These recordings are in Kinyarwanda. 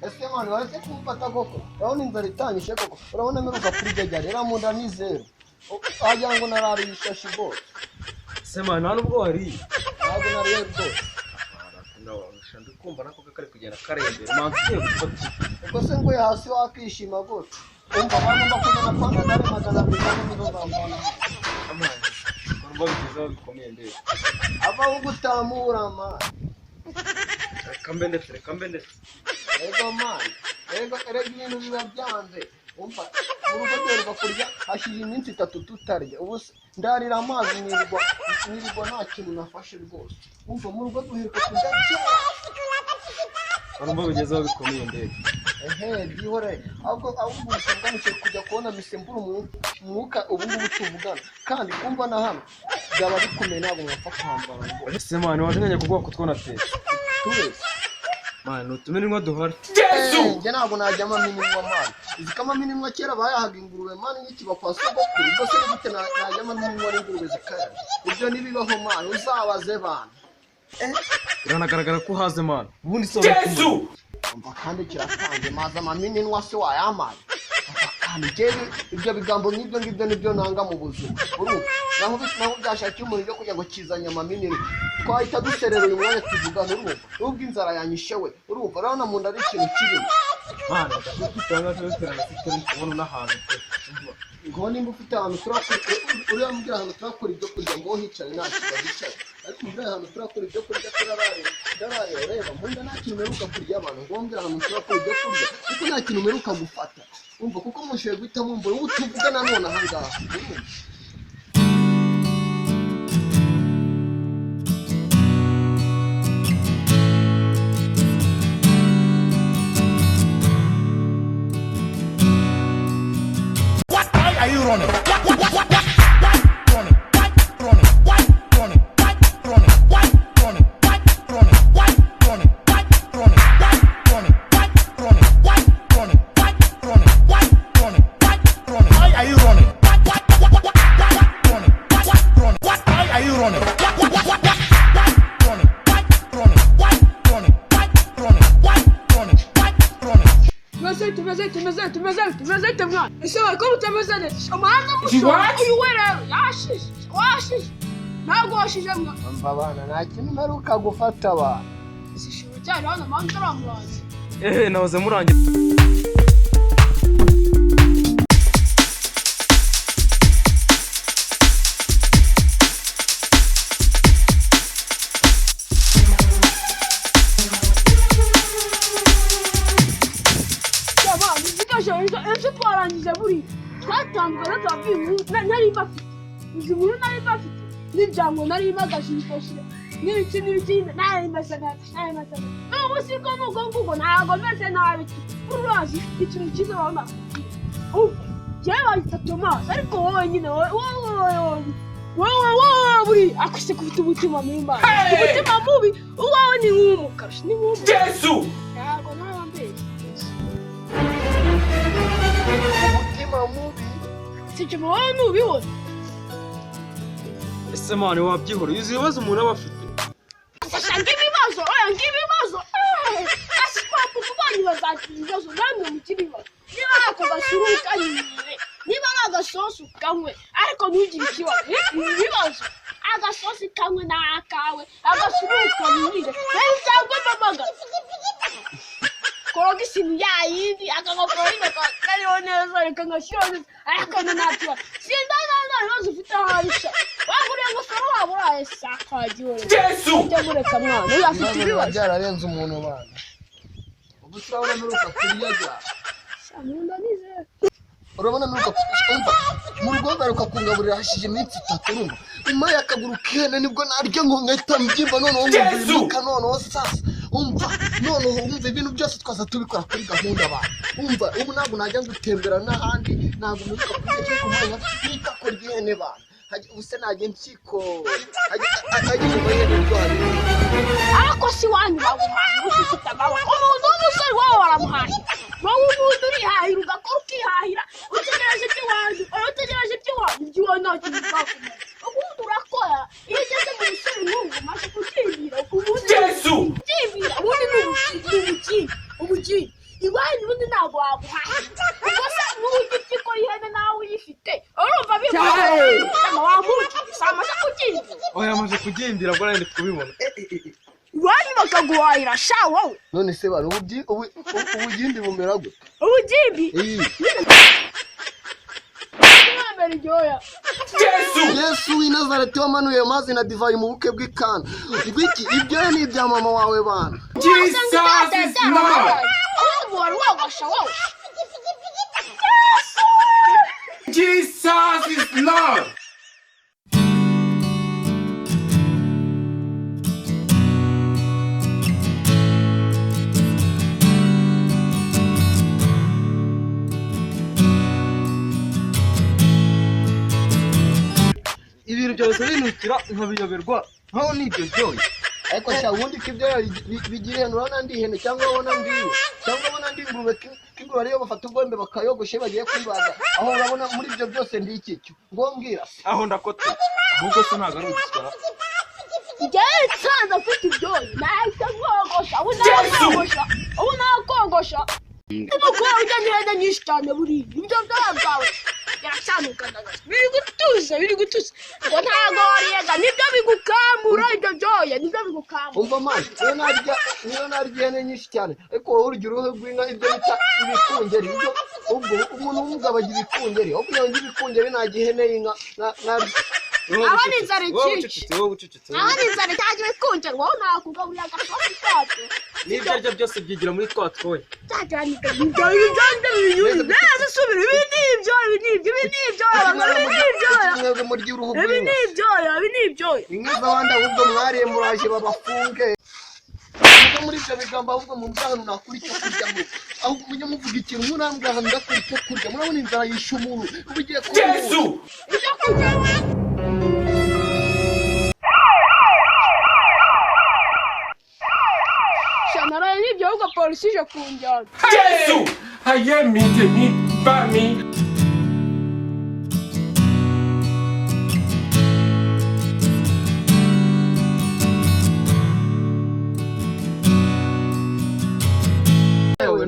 ese mwana waretse kumfata koko urabona inzara itanyishe koko urabona mperuka kurya rero mu nda ni zero wagira ngo narariye ishashi bose se mwana nta nubwo wariye ntabwo nariye rwose ndi kumva nako kari kugenda karembera manzi ugiye gufata ubwo se ngo hasi wakishima gose umva bagomba kujyana kwa Kagame magana abiri nizo bambona amazi urumva bigezeho bikomeye ndetse avaho gutamura mwana reka mbe ndetse ego mwana ego ibintu biba byanze umva urugo rwerwa kurya hashize iminsi 3 tutarya ubu ndarira amazi nirirwa nta kintu nafashe rwose umva mu rugo duheruka kurya urumva bigezeho bikomeye ndetse byihore ahubwo ubugamije kujya kubona misemburo umwuka ubu ngubu tuvugana kandi kumva na hano byaba bikomeye ntabwo mwapfa kwambara ngo ese mwana wajenganye kubwoko twonatetse tuwese mwana utumenwa duhari njye ntabwo najyamo minimwa mwana izikama minimwa kera bayahaga ingurube mwana n'ikiba kwa sogokuru ubwo se gute najyamo minimwa n'ingurube zikayarya ibyo nibibaho mwana uzabaze bana biranagaragara ko uhaze mwana ubundi se umva kandi kiratanze maze amaminwa se wayamaye kandi ibyo bigambo nk'ibyo nibyo nanga mu buzima urumva naho byashakiye umuntu byo kujya ngo kizanya amaminwa twahita duserera uyu mwanya tuvugana urumva nubwo inzara yanyishe we urumva urabona mu nda ari ikintu kirimo mwana dutanga tuterana sitari kubona n'ahantu ngo nimba ufite ahantu turakora uriya mbwira ahantu turakora ibyo kurya ngo hicaye nta kibazo hicaye ariko mbwira ahantu turakora ibyo kurya turarare reba mbunda nta kintu umeruka kurya abantu ngo mbwira ahantu turakora ibyo kurya kuko nta kintu umeruka gufata umva kuko mushoboye guhita mumbura ubu tuvuga nanone aha ngaha Are you running? Tumeze mwana ese ko utameze neza amahanza mushaka uyu werero yashize ntabwo washije mwana mva abana nta kintu mperuka gufata abantu sishobora cyane hano amahanza aramuranze nahoze murangira ese twarangije buri twatangana twabiye nari bafite izi nkuru nari bafite n'ibyango nari bagashishikashira n'ibiki nari mesana n'ubu siko nuko nguko ntabwo meze nabi urazi ikintu cyiza wabona jewe bahita Tomasi ariko wowe nyine wowe buri akwise kufite umutima mimba umutima mubi uwawe ni nk'umukara ni nk'umukara Yesu ntabwo nabambeye umutima mubi sije wowe nubibona ese mwana wabyihora yuzuye ibibazo umuntu aba afite ashanga ibibazo asipapu kubandi bazakira ibibazo namwe mukiri ibibazo niba ako gasuruka nyine niba ari agasosi ukanywe ariko ntugire ikibazo ibibazo agasosi kanywe n'akawe agasuruka nyine rero cyangwa mamaga koroga isini yayindi akagakora kariho neza reka ngashyiraho neza ariko ntakibazo sindanana ibibazo ufite aho arisha waguriye ingofero waba uraye sakagihore Yesu ujya mureka mwana uyu afite ibibazo byararenze umuntu bana ubu turabona mperuka kurya samunda nizere urabona mperuka umva mu rugo baruka kungaburira hashije iminsi 3 urumva nyuma y'akaguru kene nibwo narya ngo nkahita mbyimba noneho ngumva noneho sasa umva noneho umva ibintu byose twaza tubikora kuri gahunda abantu umva ubu ntabwo najya gutembera n'ahandi ntabwo mperuka kurya ku mwanya n'itako ry'ihene bana ubuse najya mpyiko agize amahirwe y'urwari ariko si wanyu baguhaye ufite amaboko umuntu w'umusore wawe waramuhaye wowe umuntu urihahira ugakora ukihahira utegereje iby'iwanyu iby'iwanyu nta kintu uzakumenya ubundi urakora iyo ugeze mu musore n'ubu umaze kutimbira ubundi Yesu utimbira ubundi ni ubukini iwanyu n'ubundi ntabwo waguhaha ubwo se n'uburyo impyiko y'ihene nawe uyifite urumva bivuga wamukiye si amaze kugendera oya amaze kugendera ngo nari kubibona iwanyu bakaguhahira sha wowe none se bana ubugimbi bumera gute ubugimbi Yesu w'i Nazareti wamanuye amazi na divayi mu bukwe bw'ikana ngwiki ibyo ni ibya mama wawe bana Jesus is Lord. Jesus is Lord. ibintu byose binukira nkabiyoberwa nkaho nibyo byoye ariko sha ubundi ko ibyo bigiriye urabona ndi ihene cyangwa ubona ndiwe cyangwa ubona ndi ingurube k'ingurube ariyo bafata ubwombe bakayogoshe bagiye kuyibaga aho urabona muri ibyo byose ndi iki ngo mbwira aho ndakota ahubwo se ntabwo ari ugusikara njyewe nsanze afite ibyoyi nahita nkogosha ubu nakogosha umukobwa ujya n'ihene nyinshi cyane buriya ibyo byoya byawe biracyanukanaga biri gutuza ngo ntabwo wariyega nibyo bigukamura ibyo byoya nibyo bigukamura umva mani niyo narya ihene nyinshi cyane ariko wowe urya uruhu rw'inka ibyo bita ibikungeri ibyo ubwo umuntu w'umugabo agira ibikungeri aho kugira ngo ibikungeri ntajya ihene y'inka aho ni inzara ikica aho ni inzara itagira ibikungeri wowe nakugaburira agasosi kacu n'ibyo arya byose byigira muri twa twoya inka z'abandi ahubwo mwariye muraje babafunge muri ibyo bigambo ahubwo mu bwanyu nakura icyo kurya ngo ahubwo mujye muvuga ikintu murambwira ahantu ndakura icyo kurya murabona inzara yishe umuntu uba ugiye Yesu. naraye n'ibyo ahubwo polisi ije kunjyana Yesu. Ayemite mi bami.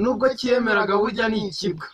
nubwo cyemeraga burya ni ikibwa